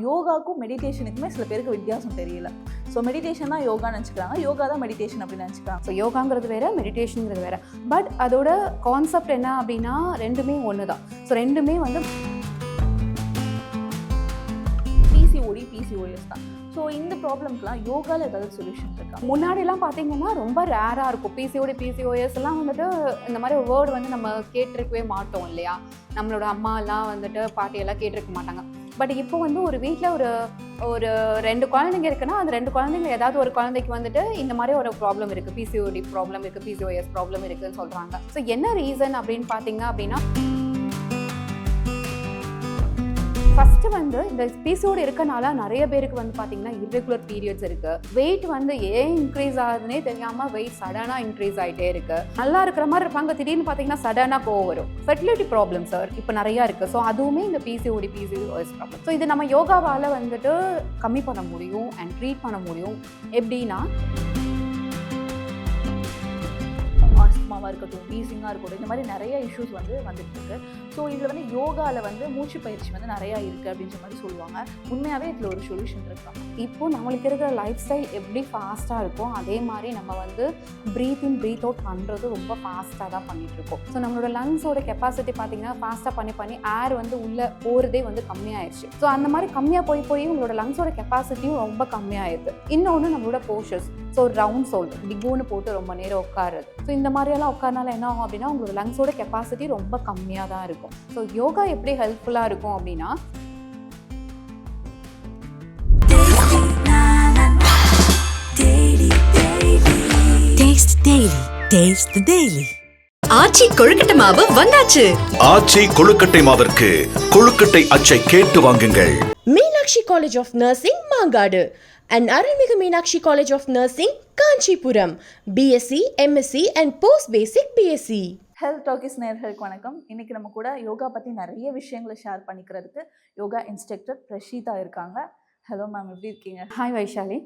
யோகாக்கும் மெடிடேஷனுக்குமே சில பேருக்கு வித்தியாசம் தெரியல. ஸோ மெடிடேஷன் தான் யோகான்னு நினச்சிக்கிறாங்க, யோகா தான் மெடிடேஷன் அப்படின்னு நினச்சிக்கிறாங்க. ஸோ யோகாங்கிறது வேறு, மெடிடேஷனுங்கிறது வேறு. பட் அதோட கான்செப்ட் என்ன அப்படின்னா ரெண்டுமே ஒன்று தான். ஸோ ரெண்டுமே வந்து பிசிஓஎஸ் தான். ஸோ இந்த ப்ராப்ளம்க்குலாம் யோகாவில் ஏதாவது சொல்யூஷன் இருக்கா? முன்னாடிலாம் பார்த்தீங்கன்னா ரொம்ப ரேராக இருக்கும். பிசிஓஎஸ் எல்லாம் வந்துட்டு இந்த மாதிரி வேர்டு வந்து நம்ம கேட்டிருக்கவே மாட்டோம் இல்லையா. நம்மளோட அம்மாலாம் வந்துட்டு பாட்டியெல்லாம் கேட்டிருக்க மாட்டாங்க. பட் இப்போ வந்து ஒரு வீட்டில் ஒரு 2 குழந்தைங்க இருக்குன்னா அந்த 2 குழந்தைங்க ஏதாவது ஒரு குழந்தைக்கு வந்துட்டு இந்த மாதிரி ஒரு ப்ராப்ளம் இருக்குது, பிசிஓடி ப்ராப்ளம் இருக்குது, பிசிஓஎஸ் ப்ராப்ளம் இருக்குதுன்னு சொல்கிறாங்க. ஸோ என்ன ரீசன் அப்படின்னு பார்த்தீங்க அப்படின்னா, ஃபஸ்ட்டு வந்து இந்த பிசிஓடி இருக்கனால நிறைய பேருக்கு வந்து பார்த்தீங்கன்னா இர்ரெகுலர் பீரியட்ஸ் இருக்குது. வெயிட் வந்து ஏன் இன்க்ரீஸ் ஆகுதுன்னே தெரியாமல் வெயிட் சடனாக இன்க்ரீஸ் ஆகிட்டே இருக்குது. நல்லா இருக்கிற மாதிரி இருப்பாங்க, திடீர்னு பார்த்தீங்கன்னா சடனாக கோவம் வரும். ஃபெர்டிலிட்டி ப்ராப்ளம் சார் இப்போ நிறையா இருக்குது. ஸோ அதுவுமே இந்த பிசிஓஎஸ் ப்ராப்ளம். ஸோ இது நம்ம யோகாவால் வந்துட்டு கம்மி பண்ண முடியும் அண்ட் ட்ரீட் பண்ண முடியும். எப்படின்னா ஆஸ்துமாவாக இருக்கட்டும், வீசிங்காக இருக்கட்டும், இந்த மாதிரி நிறைய இஷ்யூஸ் வந்துட்டு இருக்கு. ஸோ இதில் வந்து யோகாவில் வந்து மூச்சு பயிற்சி வந்து நிறையா இருக்குது அப்படின்ற மாதிரி சொல்லுவாங்க. உண்மையாகவே இதில் ஒரு சொல்யூஷன் இருக்காங்க. இப்போது நம்மளுக்கு இருக்கிற லைஃப் ஸ்டைல் எப்படி ஃபாஸ்ட்டாக இருக்கும், அதே மாதிரி நம்ம வந்து ப்ரீத் இன் ப்ரீத் அவுட் பண்ணுறது ரொம்ப ஃபாஸ்ட்டாக தான் பண்ணிகிட்ருக்கோம். ஸோ நம்மளோட லங்ஸோட கெப்பாசிட்டி பார்த்திங்கன்னா ஃபாஸ்ட்டாக பண்ணி ஏர் வந்து உள்ளே போகிறதே வந்து கம்மியாயிடுச்சு. ஸோ அந்த மாதிரி கம்மியாக போய் உங்களோட லங்ஸோட கெப்பாசிட்டியும் ரொம்ப கம்மியாயிடுது. இன்னொன்று நம்மளோட போஸ்டர்ஸ். ஸோ ரவுண்ட் சோல்ட் டிகோன்னு போட்டு ரொம்ப நேரம் உட்காருது. ஸோ இந்த மாதிரியெல்லாம் உட்காரனால என்ன ஆகும் அப்படின்னா உங்களோட லங்ஸோட கெப்பாசிட்டி ரொம்ப கம்மியாக தான் இருக்கும். ஸோ யோகா எப்படி ஹெல்ப்ஃபுல்லாக இருக்கும் அப்படின்னா, ஆச்சி கொழுக்கட்டை மாவு வந்தாச்சு. ஆச்சி கொழுக்கட்டை மாவிற்கு கொழுக்கட்டை அச்சை கேட்டு வாங்குங்கள். Meenakshi College of Nursing Mangadu and அருள்மிகு Meenakshi College of Nursing Kanchipuram. BSc, MSc and post basic BSc. Health talkies நேயர்களுக்கு வணக்கம். இன்றைக்கி நம்ம கூட யோகா பற்றி நிறைய விஷயங்களை ஷேர் பண்ணிக்கிறதுக்கு யோகா இன்ஸ்ட்ரக்டர் பிரஷீதா இருக்காங்க. ஹலோ மேம், எப்படி இருக்கீங்க? ஹாய் வைஷாலி,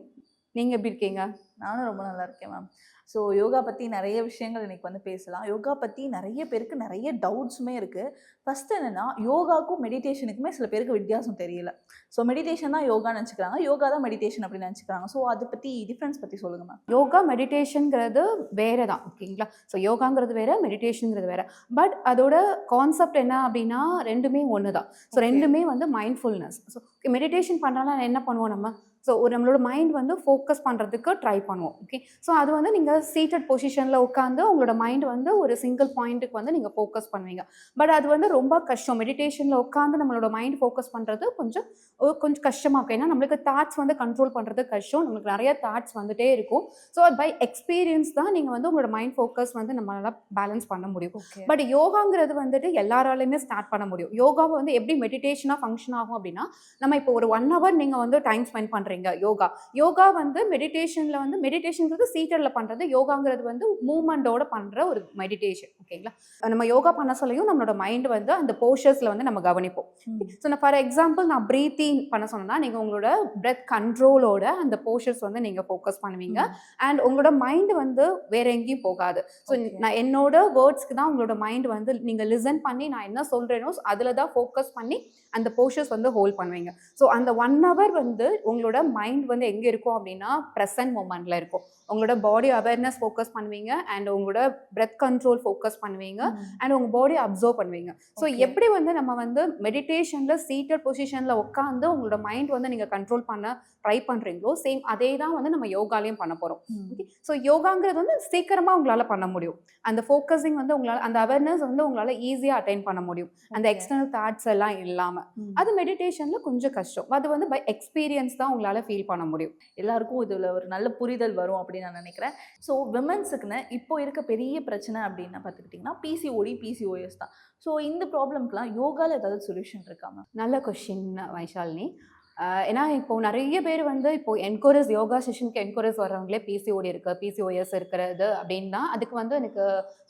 நீங்கள் எப்படி இருக்கீங்க? நானும் ரொம்ப நல்லா இருக்கேன் மேம். ஸோ யோகா பற்றி நிறைய விஷயங்கள் இன்றைக்கி வந்து பேசலாம். யோகா பற்றி நிறைய பேருக்கு நிறைய டவுட்ஸுமே இருக்குது. ஃபஸ்ட்டு என்னென்னா, யோகாக்கும் மெடிடேஷனுக்குமே சில பேருக்கு வித்தியாசம் தெரியல. ஸோ மெடிடேஷன் தான் யோகான்னு நினச்சிக்கிறாங்க, யோகா தான் மெடிடேஷன் அப்படின்னு நினச்சிக்கிறாங்க. ஸோ அதை பற்றி டிஃப்ரென்ஸ் பற்றி சொல்லுங்கள் மேம். யோகா மெடிடேஷனுங்கிறது வேறு தான், ஓகேங்களா. ஸோ யோகாங்கிறது வேறு, மெடிடேஷனுங்கிறது வேறு. பட் அதோட கான்செப்ட் என்ன அப்படின்னா ரெண்டுமே ஒன்று தான். ஸோ ரெண்டுமே வந்து மைண்ட்ஃபுல்னஸ். ஸோ மெடிடேஷன் பண்ணாலும் என்ன பண்ணுவோம் நம்ம, ஸோ நம்மளோட மைண்ட் வந்து ஃபோக்கஸ் பண்ணுறதுக்கு ட்ரை பண்ணுவோம். ஓகே, ஸோ அது வந்து நீங்கள் சீட்டட் பொசிஷனில் உட்காந்து உங்களோட மைண்ட் வந்து ஒரு சிங்கிள் பாயிண்ட்டுக்கு வந்து நீங்கள் ஃபோக்கஸ் பண்ணுவீங்க. பட் அது வந்து ரொம்ப கஷ்டம். மெடிடேஷனில் உட்காந்து நம்மளோட மைண்ட் ஃபோக்கஸ் பண்ணுறது கொஞ்சம் கஷ்டமாக இருக்கும். ஏன்னா நம்மளுக்கு தாட்ஸ் வந்து கண்ட்ரோல் பண்ணுறது கஷ்டம். நம்மளுக்கு நிறைய தாட்ஸ் வந்துகிட்டே இருக்கும். ஸோ பை எக்ஸ்பீரியன்ஸ் தான் நீங்கள் வந்து உங்களோட மைண்ட் ஃபோக்கஸ் வந்து நம்மளால் பேலன்ஸ் பண்ண முடியும். பட் யோகாங்கிறது வந்துட்டு எல்லாராலையுமே ஸ்டார்ட் பண்ண முடியும். யோகாவை வந்து எப்படி மெடிடேஷனாக ஃபங்க்ஷன் ஆகும் அப்படின்னா, நம்ம இப்போ ஒரு 1 hour நீங்கள் வந்து டைம் ஸ்பெண்ட் பண்ணுறீங்க. யோகா வந்து மெடிடேஷனில் வந்து மெடிடேஷன்ங்கிறது சீட்டரில் பண்ணுறது, யோகாங்கிறது வந்து மூவ்மெண்டோட பண்ணுற ஒரு மெடிடேஷன். ஓகேங்களா, நம்ம யோகா பண்ண சொல்லியும் நம்மளோட மைண்ட் வந்து அந்த போஸ்டர்ஸில் வந்து நம்ம கவனிப்போம். ஸோ நான் ஃபார் எக்ஸாம்பிள் நான் ப்ரீத்திங் பண்ண சொன்னேன்னா, நீங்கள் உங்களோட பிரெத் கண்ட்ரோலோட அந்த போஸ்டர்ஸ் வந்து நீங்கள் ஃபோக்கஸ் பண்ணுவீங்க. அண்ட் உங்களோட மைண்டு வந்து வேற எங்கேயும் போகாது. ஸோ நான் என்னோட வேர்ட்ஸ்க்கு தான் உங்களோட மைண்ட் வந்து நீங்கள் லிசன் பண்ணி நான் என்ன சொல்கிறேனோ அதில் தான் ஃபோக்கஸ் பண்ணி அந்த போஸ்டர்ஸ் வந்து ஹோல்ட் பண்ணுவீங்க. ஸோ அந்த 1 hour வந்து உங்களோட மைண்ட் வந்து எங்கே இருக்கும் அப்படின்னா ப்ரெசன்ட் மூமெண்ட்டில் இருக்கும். உங்களோட பாடி அவேர்னஸ் ஃபோக்கஸ் பண்ணுவீங்க அண்ட் உங்களோட பிரெத் கண்ட்ரோல் ஃபோக்கஸ் பண்ணுவீங்க அண்ட் உங்கள் பாடி அப்சர்வ் பண்ணுவீங்க. ஸோ எப்படி வந்து நம்ம வந்து மெடிடேஷனில் சீட்டட் பொசிஷனில் உட்காந்து உங்களோட மைண்ட் வந்து நீங்கள் கண்ட்ரோல் பண்ண ட்ரை பண்ணுறீங்களோ, சேம் அதே தான் வந்து நம்ம யோகாலையும் பண்ண போகிறோம். ஓகே, ஸோ யோகாங்கிறது வந்து சீக்கிரமாக உங்களால் பண்ண முடியும். அந்த ஃபோக்கஸிங் வந்து உங்களால், அந்த அவேர்னஸ் வந்து உங்களால் ஈஸியாக அட்டைன் பண்ண முடியும், அந்த எக்ஸ்டர்னல் தாட்ஸ் எல்லாம் இல்லாமல். அது மெடிடேஷனில் கொஞ்சம் கஷ்டம். அது வந்து பை எக்ஸ்பீரியன்ஸ் தான் உங்களால் ஃபீல் பண்ண முடியும். எல்லாருக்கும் இதில் ஒரு நல்ல புரிதல் வரும் அப்படின்னு நான் நினைக்கிறேன். ஸோ விமன்ஸுக்குன்னு இப்போ இருக்க பெரிய பிரச்சனை அப்படின்னு பார்த்துக்கிட்டிங்கன்னா பிசிஓஎஸ் தான். ஸோ இந்த ப்ராப்ளம்க்குலாம் யோகாவில் ஏதாவது சொல்யூஷன் இருக்காங்க? நல்ல கொஷின் வைஷாலினி. ஏன்னா இப்போது நிறைய பேர் வந்து இப்போது என்கரேஜ் யோகா செஷனுக்கு என்கரேஜ் வர்றவங்களே பிசிஓஎஸ் இருக்கிறது அப்படின்னா அதுக்கு வந்து எனக்கு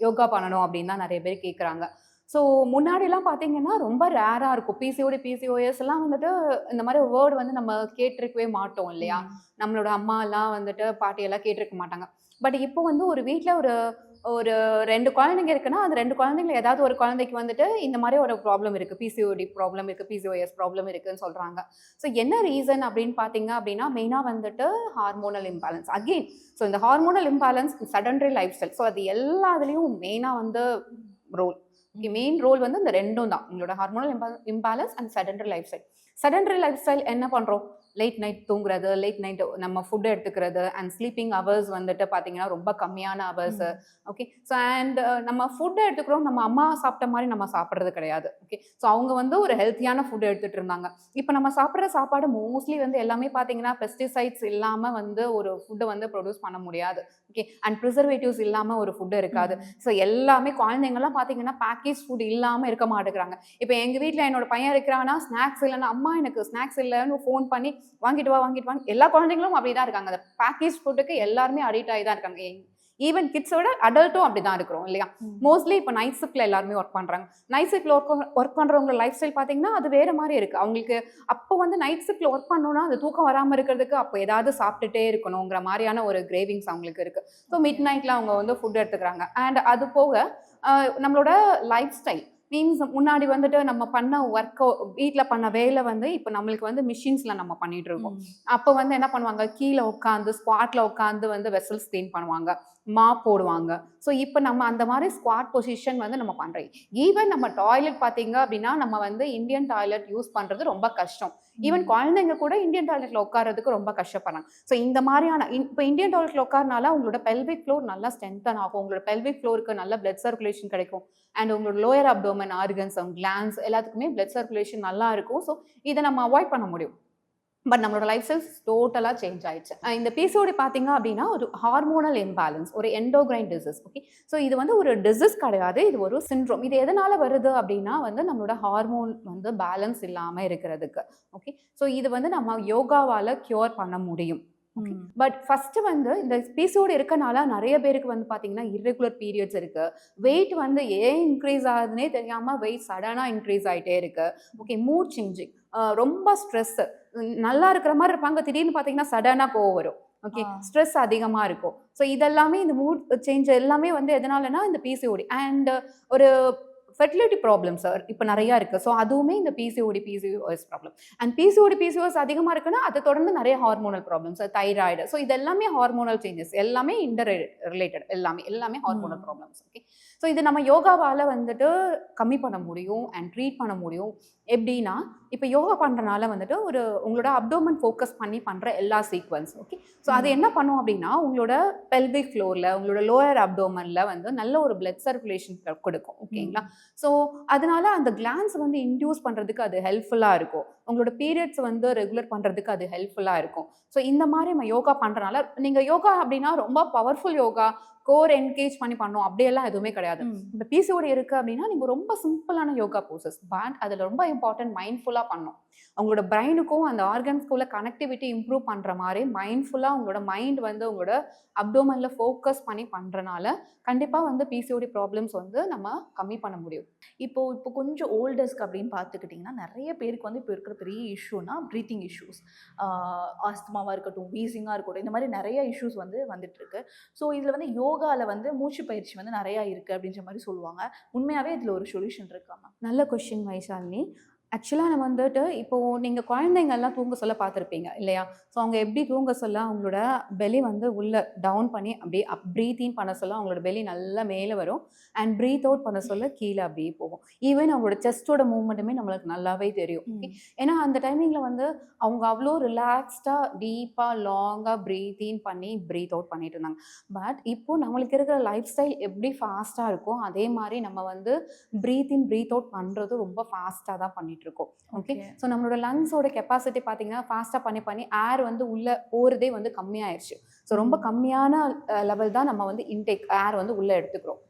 யோகா பண்ணணும் அப்படின்னு தான் நிறைய பேர் கேட்குறாங்க. ஸோ முன்னாடிலாம் பார்த்தீங்கன்னா ரொம்ப ரேராக இருக்கும். பிசிஓஎஸ் எல்லாம் வந்துட்டு இந்த மாதிரி வேர்டு வந்து நம்ம கேட்டிருக்கவே மாட்டோம் இல்லையா. நம்மளோட அம்மாலாம் வந்துட்டு பாட்டியெல்லாம் கேட்டிருக்க மாட்டாங்க. பட் இப்போ வந்து ஒரு வீட்டில் ஒரு 2 குழந்தைங்க இருக்குன்னா அந்த 2 குழந்தைங்கள ஏதாவது ஒரு குழந்தைக்கு வந்துட்டு இந்த மாதிரி ஒரு ப்ராப்ளம் இருக்கு, பிசிஓடி ப்ராப்ளம் இருக்கு, பிசிஓஎஸ் ப்ராப்ளம் இருக்குன்னு சொல்றாங்க. ஸோ என்ன ரீசன் அப்படின்னு பார்த்தீங்க அப்படின்னா மெயினாக வந்துட்டு ஹார்மோனல் இம்பேலன்ஸ். அகெயின் ஸோ இந்த hormonal imbalance, sedentary life style, so அது எல்லாத்துலேயும் மெயினாக வந்து ரோல் மெயின் ரோல் வந்து இந்த ரெண்டும் தான், உங்களோட hormonal imbalance and sedentary life style. Sedentary life style என்ன பண்ணுறோம், லேட் நைட் தூங்குறது, லேட் நைட் நம்ம ஃபுட் எடுத்துக்கிறது, அண்ட் ஸ்லீப்பிங் ஹவர்ஸ் வந்துட்டு பார்த்தீங்கன்னா ரொம்ப கம்மியான ஹவர்ஸ். ஓகே, ஸோ அண்ட் நம்ம ஃபுட் எடுத்துக்கிறோம், நம்ம அம்மா சாப்பிட்ட மாதிரி நம்ம சாப்பிட்றது கிடையாது. ஓகே, ஸோ அவங்க வந்து ஒரு ஹெல்த்தியான ஃபுட் எடுத்துகிட்டு இருந்தாங்க. இப்போ நம்ம சாப்பிட்ற சாப்பாடு மோஸ்ட்லி வந்து எல்லாமே பார்த்தீங்கன்னா பெஸ்டிசைட்ஸ் இல்லாமல் வந்து ஒரு ஃபுட்டை வந்து ப்ரொடியூஸ் பண்ண முடியாது. ஓகே, அண்ட் ப்ரிசர்வேட்டிவ்ஸ் இல்லாமல் ஒரு ஃபுட்டு இருக்காது. ஸோ எல்லாமே குழந்தைங்கள்லாம் பார்த்தீங்கன்னா பேக்கேஜ் ஃபுட் இல்லாமல் இருக்க மாட்டேங்கிறாங்க. இப்போ எங்கள் வீட்டில் என்னோட பையன் இருக்கிறான்னா ஸ்நாக்ஸ் இல்லைன்னா, அம்மா எனக்கு ஸ்நாக்ஸ் இல்லைன்னு ஃபோன் பண்ணி வாங்கிட்டு வா. எல்லா குழந்தைங்களும் அப்படிதான் இருக்காங்க. அந்த பேக்கேஜ் ஃபுட்டுக்கு எல்லாருமே அடிக்ட் ஆகி தான் இருக்காங்க. ஈவன் கிட்ஸோட அடல்ட்டும் அப்படிதான் இருக்கிறோம் இல்லையா. மோஸ்ட்லி இப்போ நைட் ஷிஃப்ட்ல எல்லாருமே ஒர்க் பண்றாங்க. நைட் ஷிஃப்ட்ல ஒர்க் பண்றவங்க லைஃப் ஸ்டைல் பார்த்தீங்கன்னா அது வேற மாதிரி இருக்கு. அவங்களுக்கு அப்போ வந்து நைட் ஷிஃப்ட்ல ஒர்க் பண்ணணும்னா அது தூக்கம் வராமல் இருக்கிறதுக்கு அப்போ ஏதாவது சாப்பிட்டுட்டே இருக்கணுங்கிற மாதிரியான ஒரு கிரேவிங்ஸ் அவங்களுக்கு இருக்கு. ஸோ மிட் நைட்ல அவங்க வந்து ஃபுட் எடுத்துக்கிறாங்க. அண்ட் அது போக நம்மளோட லைஃப் ஸ்டைல் மீன்ஸ் முன்னாடி வந்துட்டு நம்ம பண்ண ஒர்க்கோ வீட்டில் பண்ண வேலை வந்து இப்போ நம்மளுக்கு வந்து மிஷின்ஸில் நம்ம பண்ணிட்டு இருக்கோம். அப்போ வந்து என்ன பண்ணுவாங்க, கீழே உட்காந்து ஸ்குவாட்டில் உட்காந்து வந்து வெசல்ஸ் க்ளீன் பண்ணுவாங்க, மாப் போடுவாங்க. ஸோ இப்போ நம்ம அந்த மாதிரி ஸ்குவாட் பொசிஷன் வந்து நம்ம பண்ணுறோம். ஈவன் நம்ம டாய்லெட் பார்த்தீங்க அப்படின்னா நம்ம வந்து இந்தியன் டாய்லெட் யூஸ் பண்ணுறது ரொம்ப கஷ்டம். ஈவன் குழந்தைங்க கூட இந்தியன் டாய்லெட்டில் உட்காரதுக்கு ரொம்ப கஷ்டப்படுறாங்க. ஸோ இந்த மாதிரியான இப்போ இந்தியன் டாய்லெட்டில் உட்காரனால உங்களோட பெல்விக் ஃப்ளோர் நல்லா ஸ்ட்ரென்தன் ஆகும், உங்களோட பெல்விக் ஃப்ளோருக்கு நல்ல பிளட் சர்க்குலேஷன் கிடைக்கும். அண்ட் உங்களோட லோயர் அப்டோமன் ஆர்கன்ஸ், கிளான்ஸ் எல்லாத்துக்குமே பிளட் சர்க்குலேஷன் நல்லா இருக்கும். ஸோ இதை நம்ம அவாய்ட் பண்ண முடியும். பட் நம்மளோட லைஃப் ஸ்டைல் டோட்டலாக சேஞ்ச் ஆயிடுச்சு. இந்த பிசிஓடி பார்த்தீங்க அப்படின்னா ஒரு ஹார்மோனல் இம்பேலன்ஸ், ஒரு எண்டோக்ரைன் டிசீஸ். ஓகே, ஸோ இது வந்து ஒரு டிசீஸ் கிடையாது, இது ஒரு சிண்ட்ரோம். இது எதனால வருது அப்படின்னா வந்து நம்மளோட ஹார்மோன் வந்து பேலன்ஸ் இல்லாமல் இருக்கிறதுக்கு. ஓகே, ஸோ இது வந்து நம்ம யோகாவால் க்யூர் பண்ண முடியும். பட் ஃபர்ஸ்ட் வந்து இந்த பிசிஓடி இருக்கனால நிறைய பேருக்கு வந்து பார்த்தீங்கன்னா இர்ரெகுலர் பீரியட்ஸ் இருக்கு, வெயிட் வந்து ஏன் இன்க்ரீஸ் ஆகுதுன்னே தெரியாம வெயிட் சடனாக இன்க்ரீஸ் ஆகிட்டே இருக்கு. ஓகே, மூட் சேஞ்சிங், ரொம்ப ஸ்ட்ரெஸ், நல்லா இருக்கிற மாதிரி இருப்பாங்க, திடீர்னு பார்த்தீங்கன்னா சடனாக கோவம் வரும். ஓகே, ஸ்ட்ரெஸ் அதிகமாக இருக்கும். ஸோ இதெல்லாமே இந்த மூட் சேஞ்ச் எல்லாமே வந்து எதனாலனா இந்த பிசிஓடி. அண்ட் ஒரு ஃபெர்டிலிட்டி ப்ராப்ளம்ஸ் இப்போ நிறையா இருக்குது. ஸோ அதுவுமே இந்த பிசிஓஎஸ் ப்ராப்ளம். அண்ட் பிசிஓஎஸ் அதிகமாக இருக்குன்னா அதை தொடர்ந்து நிறைய ஹார்மோனல் ப்ராப்ளம்ஸ், தைராய்டு. ஸோ இது எல்லாமே ஹார்மோனல் சேஞ்சஸ், எல்லாமே ரிலேட்டட், எல்லாமே ஹார்மோனல் ப்ராப்ளம்ஸ். ஓகே, ஸோ இது நம்ம யோகாவால் வந்துட்டு கம்மி பண்ண முடியும் அண்ட் ட்ரீட் பண்ண முடியும். எப்படின்னா இப்போ யோகா பண்ணுறனால வந்துட்டு ஒரு உங்களோட அப்டோமன் ஃபோக்கஸ் பண்ணி பண்ணுற எல்லா சீக்வன்ஸ். ஓகே, ஸோ அது என்ன பண்ணும் அப்படின்னா உங்களோட பெல்விக் ஃப்ளோரில், உங்களோட லோயர் அப்டோமனில் வந்து நல்ல ஒரு பிளட் சர்க்குலேஷன் கொடுக்கும். ஓகேங்களா, ஸோ அதனால அந்த கிளான்ஸ் வந்து இன்டியூஸ் பண்ணுறதுக்கு அது ஹெல்ப்ஃபுல்லாக இருக்கும். உங்களோட பீரியட்ஸ் வந்து ரெகுலர் பண்ணுறதுக்கு அது ஹெல்ப்ஃபுல்லாக இருக்கும். ஸோ இந்த மாதிரி நம்ம யோகா பண்ணுறனால நீங்கள் யோகா அப்படின்னா ரொம்ப பவர்ஃபுல் யோகா, கோர் என்கேஜ் பண்ணி பண்ணோம் அப்படியெல்லாம் எதுவுமே கிடையாது. இந்த பிசிஓடி இருக்கு அப்படின்னா நீங்க ரொம்ப சிம்பிளான யோகா போசஸ், பட் அதுல ரொம்ப இம்பார்ட்டன்ட் மைண்ட்ஃபுல்லா பண்ணும். உங்களோட பிரெயினுக்கும் அந்த ஆர்கன்ஸ்க்குள்ள கனெக்டிவிட்டி இம்ப்ரூவ் பண்ற மாதிரி மைண்ட்ஃபுல்லா உங்களோட மைண்ட் வந்து உங்களோட அப்டோமன்ல ஃபோக்கஸ் பண்ணி பண்றனால கண்டிப்பா வந்து பிசிஓடி ப்ராப்ளம்ஸ் வந்து நம்ம கம்மி பண்ண முடியும். இப்போ கொஞ்சம் ஓல்டர்ஸ்க்கு அப்படின்னு பார்த்துக்கிட்டிங்கன்னா நிறைய பேருக்கு வந்து இப்போ இருக்கிற பெரிய இஷ்யூனா ப்ரீத்திங் இஷ்யூஸ், ஆஸ்துமாவாக இருக்கட்டும், வீசிங்காக இருக்கட்டும், இந்த மாதிரி நிறைய இஷ்யூஸ் வந்து வந்துட்டு இருக்கு. ஸோ இதில் வந்து யோகாவில் வந்து மூச்சு பயிற்சி வந்து நிறையா இருக்குது அப்படின்ற மாதிரி சொல்லுவாங்க. உண்மையாகவே இதில் ஒரு சொல்யூஷன் இருக்காமா? நல்ல கொஸ்டின் வைஷாலினி. ஆக்சுவலாக நம்ம வந்துட்டு இப்போது நீங்கள் குழந்தைங்கள்லாம் தூங்க சொல்ல பார்த்துருப்பீங்க இல்லையா. ஸோ அவங்க எப்படி தூங்க சொல்ல அவங்களோட பெலி வந்து உள்ளே டவுன் பண்ணி அப்படியே ப்ரீத் இன் பண்ண சொல்ல அவங்களோட பெலி நல்லா மேலே வரும், அண்ட் ப்ரீத் அவுட் பண்ண சொல்ல கீழே அப்படியே போகும். ஈவன் அவங்களோட செஸ்டோட மூவ்மெண்ட்டுமே நம்மளுக்கு நல்லாவே தெரியும். ஏன்னா அந்த டைமிங்கில் வந்து அவங்க அவ்வளோ ரிலாக்ஸ்டாக டீப்பாக லாங்காக ப்ரீத் இன் பண்ணி ப்ரீத் அவுட் பண்ணிட்டு இருந்தாங்க. பட் இப்போது நம்மளுக்கு இருக்கிற லைஃப் ஸ்டைல் எப்படி ஃபாஸ்ட்டாக இருக்கும் அதே மாதிரி நம்ம வந்து ப்ரீத் இன் ப்ரீத் அவுட் பண்ணுறது ரொம்ப ஃபாஸ்ட்டாக தான் பண்ணிட்டு இருக்கோம். ஓகே, ஸோ நம்மளோட லங்ஸோட கெப்பாசிட்டி பார்த்தீங்கன்னா ஃபாஸ்ட்டாக பண்ணி ஏர் வந்து உள்ளே போகிறதே வந்து கம்மியாயிருச்சு. ஸோ ரொம்ப கம்மியான லெவல் தான் நம்ம வந்து இன்டேக் ஏர் வந்து உள்ளே எடுத்துக்கிறோம்.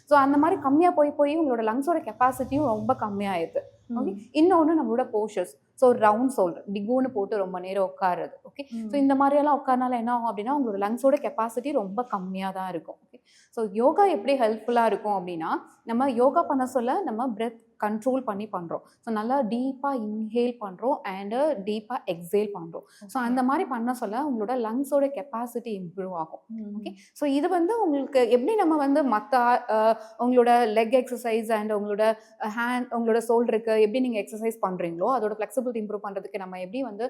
ஸோ அந்த மாதிரி கம்மியாக போய் உங்களோட லங்ஸோட கெப்பாசிட்டியும் ரொம்ப கம்மியாயிருது. ஓகே, இன்னொன்று நம்மளோட போஸ்டர்ஸ், ஸோ ரவுண்ட் ஷோல்டர் டிகோன்னு போட்டு ரொம்ப நேரம் உட்காருறது. ஓகே, ஸோ இந்த மாதிரியெல்லாம் உட்காரனால என்ன ஆகும் அப்படின்னா உங்களோட லங்ஸோட கெப்பாசிட்டி ரொம்ப கம்மியாக தான் இருக்கும். ஓகே, ஸோ யோகா எப்படி ஹெல்ப்ஃபுல்லாக இருக்கும் அப்படின்னா நம்ம யோகா பண்ண சொல்ல நம்ம பிரெத் கண்ட்ரோல் பண்ணி பண்ணுறோம். ஸோ நல்லா டீப்பாக இன்ஹேல் பண்ணுறோம் அண்டு டீப்பாக எக்ஸேல் பண்ணுறோம். ஸோ அந்த மாதிரி பண்ண சொல்ல உங்களோட லங்ஸோட கெப்பாசிட்டி இம்ப்ரூவ் ஆகும். ஓகே, ஸோ இது வந்து உங்களுக்கு எப்படி நம்ம வந்து மற்ற உங்களோட லெக் எக்ஸசைஸ் அண்ட் உங்களோட ஹேண்ட் உங்களோட ஷோல்டருக்கு எப்படி நீங்கள் எக்ஸசைஸ் பண்ணுறீங்களோ அதோட ஃப்ளெக்சிபிலிட்டி இம்ப்ரூவ் பண்ணுறதுக்கு நம்ம எப்படி வந்து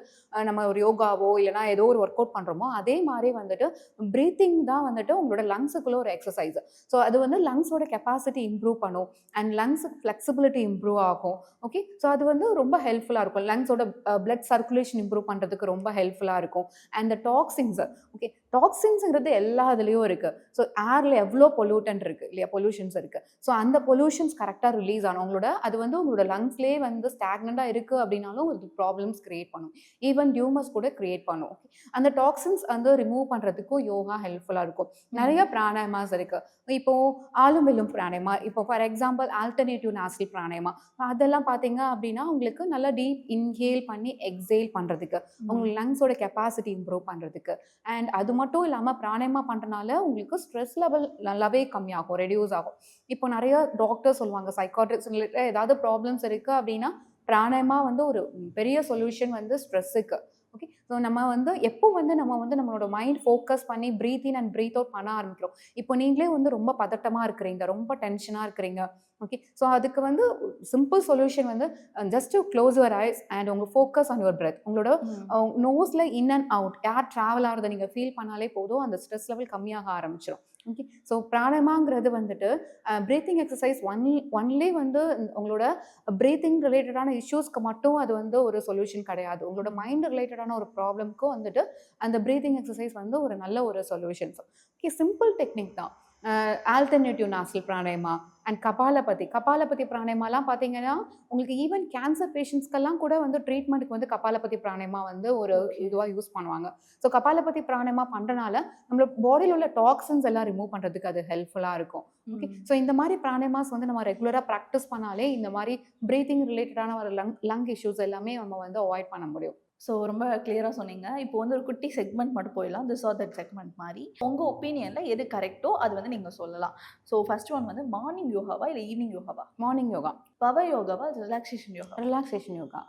நம்ம ஒரு யோகாவோ இல்லைனா ஏதோ ஒரு ஒர்க் அவுட் பண்ணுறோமோ அதே மாதிரி வந்துட்டு ப்ரீத்திங் தான் வந்துட்டு உங்களோட லங்ஸுக்குள்ள ஒரு எக்ஸசைஸ். ஸோ அது வந்து லங்ஸோட கெப்பாசிட்டி இம்ப்ரூவ் பண்ணும் அண்ட் லங்ஸுக்கு ஃப்ளெக்சிபிலிட்டி இம்ப்ரூவ் ஆகும். ஓகே, ஸோ அது வந்து ரொம்ப ஹெல்ப்ஃபுல்லாக இருக்கும். லங்ஸோட பிளட் சர்க்குலேஷன் இம்ப்ரூவ் பண்ணுறதுக்கு ரொம்ப ஹெல்ப்ஃபுல்லாக இருக்கும். அண்ட் த டாக்ஸின்ஸ், ஓகே, டாக்ஸின்ஸுங்கிறது எல்லா இதுலேயும் இருக்குது. ஸோ ஏரில் எவ்வளோ பொல்யூட்டன் இருக்குது இல்லையா, பொல்யூஷன்ஸ் இருக்குது. ஸோ அந்த பொல்யூஷன்ஸ் கரெக்டாக ரிலீஸ் ஆகும் உங்களோட அது வந்து உங்களோட லங்ஸ்லேயே வந்து ஸ்டாக்னண்டாக இருக்குது அப்படின்னாலும் ஒரு ப்ராப்ளம்ஸ் க்ரியேட் பண்ணும். ஈவன் டியூமர்ஸ் கூட க்ரியேட் பண்ணும். ஓகே, அந்த டாக்ஸின்ஸ் வந்து ரிமூவ் பண்ணுறதுக்கும் யோகா ஹெல்ப்ஃபுல்லாக இருக்கும். நிறைய பிராணாயமாஸ் இருக்குது. இப்போது ஆலும் வில்லும் பிராணாயமா, இப்போ for example alternative nostril pranayama, அதெல்லாம் பார்த்தீங்க அப்படின்னா உங்களுக்கு நல்லா டீப் இன்ஹேல் பண்ணி எக்ஸேல் பண்ணுறதுக்கு உங்களுக்கு லங்ஸோட கெப்பாசிட்டி இம்ப்ரூவ் பண்ணுறதுக்கு. அண்ட் அது மட்டும் இல்லாமல் பிராணாயமா பண்ணுறனால உங்களுக்கு ஸ்ட்ரெஸ் லெவல் நல்லாவே கம்மியாகும், ரெடியூஸ் ஆகும். இப்போ நிறைய டாக்டர்ஸ் சொல்லுவாங்க சைக்காட்ரிஸ்ட் ரிலேட்டட் ஏதாவது ப்ராப்ளம்ஸ் இருக்குது அப்படின்னா பிராணாயமா வந்து ஒரு பெரிய சொல்யூஷன் வந்து ஸ்ட்ரெஸ்ஸுக்கு. ஓகே, ஸோ நம்ம வந்து எப்போ வந்து நம்மளோட மைண்ட் ஃபோக்கஸ் பண்ணி breathe in and breathe out பண்ண ஆரம்பிக்கிறோம். இப்போ நீங்களே வந்து ரொம்ப பதட்டமாக இருக்கிறீங்க, ரொம்ப டென்ஷனாக இருக்கிறீங்க. ஓகே, ஸோ அதுக்கு வந்து சிம்பிள் சொல்யூஷன் வந்து just to close your eyes and உங்கள் ஃபோக்கஸ் ஆன் யுவர் பிரெத். உங்களோட நோஸில் in and out air travel ஆகிறத நீங்கள் ஃபீல் பண்ணாலே போதும், அந்த ஸ்ட்ரெஸ் லெவல் கம்மியாக ஆரம்பிச்சிடும். ஓகே, ஸோ பிராணாயமாங்கிறது வந்துட்டு ப்ரீத்திங் எக்ஸசைஸ் ஒன்லி வந்து உங்களோட ப்ரீத்திங் ரிலேட்டடான இஷ்யூஸ்க்கு மட்டும் அது வந்து ஒரு சொல்யூஷன் கிடையாது. உங்களோட மைண்ட் ரிலேட்டடான ஒரு ப்ராப்ளம்க்கும் வந்துட்டு அந்த ப்ரீத்திங் எக்ஸசைஸ் வந்து ஒரு நல்ல ஒரு சொல்யூஷன். ஓகே, சிம்பிள் டெக்னிக் தான். Alternate nostril pranayama and kapalbhati பிராணாயமாலாம் பார்த்தீங்கன்னா உங்களுக்கு ஈவன் கேன்சர் பேஷண்ட்ஸ்க்கெல்லாம் கூட வந்து ட்ரீட்மெண்ட்டுக்கு வந்து கபாலபதி பிராணாயமா வந்து ஒரு இதுவாக யூஸ் பண்ணுவாங்க. ஸோ கபாலபதி பிராணாயமா பண்ணுறனால நம்மளோட பாடியில் உள்ள டாக்ஸின்ஸ் எல்லாம் ரிமூவ் பண்ணுறதுக்கு அது ஹெல்ப்ஃபுல்லாக இருக்கும். ஓகே, ஸோ இந்த மாதிரி பிராணாயமாஸ் வந்து நம்ம ரெகுலராக ப்ராக்டிஸ் பண்ணாலே இந்த மாதிரி ப்ரீத்திங் ரிலேட்டடான ஒரு லங் இஷ்யூஸ் எல்லாமே நம்ம வந்து அவாய்ட் பண்ண முடியும். ஸோ ரொம்ப கிளியராக சொன்னீங்க. இப்போ வந்து ஒரு குட்டி செக்மெண்ட் மட்டும் போயிடலாம், திஸ் ஆர் தட் செக்மெண்ட் மாதிரி. உங்கள் ஒப்பீனியனில் எது கரெக்டோ அது வந்து நீங்கள் சொல்லலாம். ஸோ ஃபர்ஸ்ட் ஒன் வந்து மார்னிங் யோகாவா இல்லை ஈவினிங் யோகாவா? மார்னிங் யோகா. பவர் யோகாவா ரிலாக்ஸேஷன் யோகா? ரிலாக்ஸேஷன் யோகா.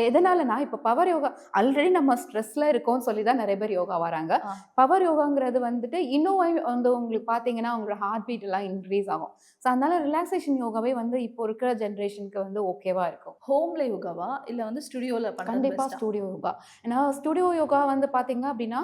எதனாலனா இப்போ பவர் யோகா ஆல்ரெடி நம்ம ஸ்ட்ரெஸ்ல இருக்கோம்னு சொல்லி தான் நிறைய பேர் யோகா வராங்க. பவர் யோகாங்கிறது வந்துட்டு இன்னும் வந்து உங்களுக்கு பார்த்தீங்கன்னா உங்களோட ஹார்ட் பீட் எல்லாம் இன்க்ரீஸ் ஆகும். ஸோ அதனால ரிலாக்ஸேஷன் யோகாவே வந்து இப்போ இருக்கிற ஜென்ரேஷனுக்கு வந்து ஓகேவா இருக்கும். ஹோம்ல யோகாவா இல்லை வந்து ஸ்டுடியோவில்? கண்டிப்பாக ஸ்டுடியோ யோகா. ஏன்னா ஸ்டுடியோ யோகா வந்து பார்த்தீங்க அப்படின்னா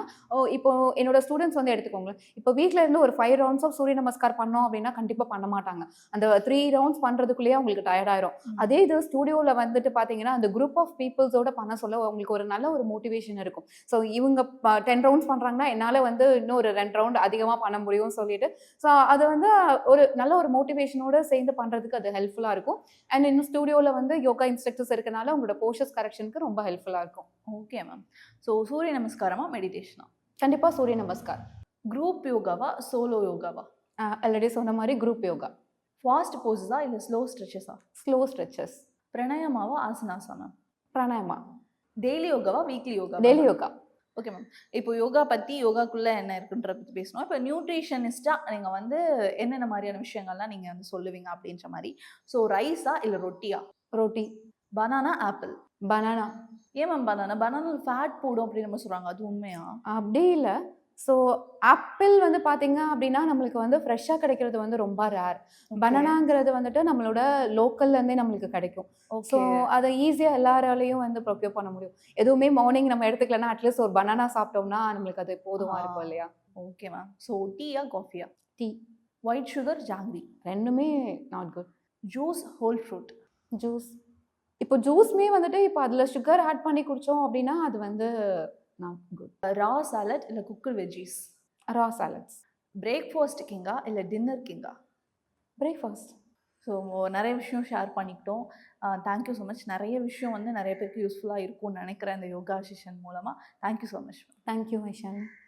இப்போ என்னோட ஸ்டூடெண்ட்ஸ் வந்து எடுத்துக்கோங்களேன், இப்போ வீட்டில் இருந்து ஒரு 5 rounds ஆஃப் சூரிய நமஸ்கார் பண்ணோம் அப்படின்னா கண்டிப்பாக பண்ண மாட்டாங்க. அந்த 3 rounds பண்ணுறதுக்குள்ளேயே அவங்களுக்கு டயர்ட் ஆயிரும். அதே இது ஸ்டுடியோவில் வந்துட்டு பார்த்தீங்கன்னா அந்த குரூப் ஆஃப் பீப்புள்ஸோட பண்ண சொல்ல உங்களுக்கு ஒரு நல்ல ஒரு மோட்டிவேஷன் இருக்கும். ஸோ இவங்க 10 rounds பண்ணுறாங்கன்னா என்னால் வந்து இன்னும் ஒரு 2 round அதிகமாக பண்ண முடியும்னு சொல்லிட்டு ஸோ அது வந்து ஒரு நல்ல ஒரு மோட்டிவேஷனோட சேர்ந்து பண்ணுறதுக்கு அது ஹெல்ப்ஃபுல்லாக இருக்கும். அண்ட் இன்னும் ஸ்டுடியோவில் வந்து யோகா இன்ஸ்ட்ரக்டர்ஸ் இருக்கனால உங்களோட போஸ்டர்ஸ் கரெக்ஷனுக்கு ரொம்ப ஹெல்ப்ஃபுல்லாக இருக்கும். Okay ma'am. ஸோ சூரிய நமஸ்காரமா மெடிடேஷனா? கண்டிப்பாக சூரிய நமஸ்கார். குரூப் யோகாவா சோலோ யோகாவா? ஆல்ரெடி சொன்ன மாதிரி குரூப் யோகா. ஃபாஸ்ட் போஸஸா இல்லை ஸ்லோ ஸ்ட்ரெச்சஸா? Slow stretches. பிரணயமாவா ஆசனாஸா மேம்? பிராணாயமா. டெய்லி யோகாவா weekly yoga? Daily yoga. Okay ma'am. இப்போ யோகா பற்றி யோகாக்குள்ளே என்ன இருக்குன்றத பற்றி பேசணும். இப்போ நியூட்ரிஷனிஸ்ட்டாக நீங்கள் வந்து என்னென்ன மாதிரியான விஷயங்கள்லாம் நீங்கள் வந்து சொல்லுவீங்க அப்படின்ற மாதிரி. ஸோ ரைஸா இல்லை ரொட்டியா? ரொட்டி. Banana apple? பனானா. ஏன் மேம் பனானா ஃபேட் போடும் அப்படின்னு நம்ம சொல்கிறாங்க, அது உண்மையா? அப்படி இல்லை. ஸோ ஆப்பிள் வந்து பார்த்தீங்க அப்படின்னா நம்மளுக்கு வந்து ஃப்ரெஷ்ஷாக கிடைக்கிறது வந்து ரொம்ப ரேர். பனானாங்கிறது வந்துட்டு நம்மளோட லோக்கல்லேருந்தே நம்மளுக்கு கிடைக்கும். ஸோ அதை ஈஸியாக எல்லாராலையும் வந்து ப்ரொக்யூர் பண்ண முடியும். எதுவுமே மார்னிங் நம்ம எடுத்துக்கலன்னா அட்லீஸ்ட் ஒரு பனானா சாப்பிட்டோம்னா நம்மளுக்கு அது போதுமாக இருக்கும் இல்லையா? Okay ma'am. ஸோ டீயா காஃபியா? டீ. ஒயிட் சுகர் ஜாங்கிரி? ரெண்டுமே not good. Juice whole fruit? Juice. இப்போ ஜூஸ்மே வந்துட்டு இப்போ அதில் சுகர் ஆட் பண்ணி குடித்தோம் அப்படின்னா அது வந்து நாட் குட். ரா சாலட் இல்லை குக்கர் வெஜ்ஜீஸ்? ரா சாலட்ஸ். பிரேக்ஃபாஸ்ட் கிங்கா இல்லை டின்னர் கிங்கா? பிரேக்ஃபாஸ்ட். ஸோ நிறைய விஷயம் ஷேர் பண்ணிக்கிட்டோம். Thank you so much. நிறைய விஷயம் வந்து நிறைய பேருக்கு யூஸ்ஃபுல்லாக இருக்கும்னு நினைக்கிறேன் இந்த யோகா செஷன் மூலமாக. Thank you so much. தேங்க்யூ ஐஷான்.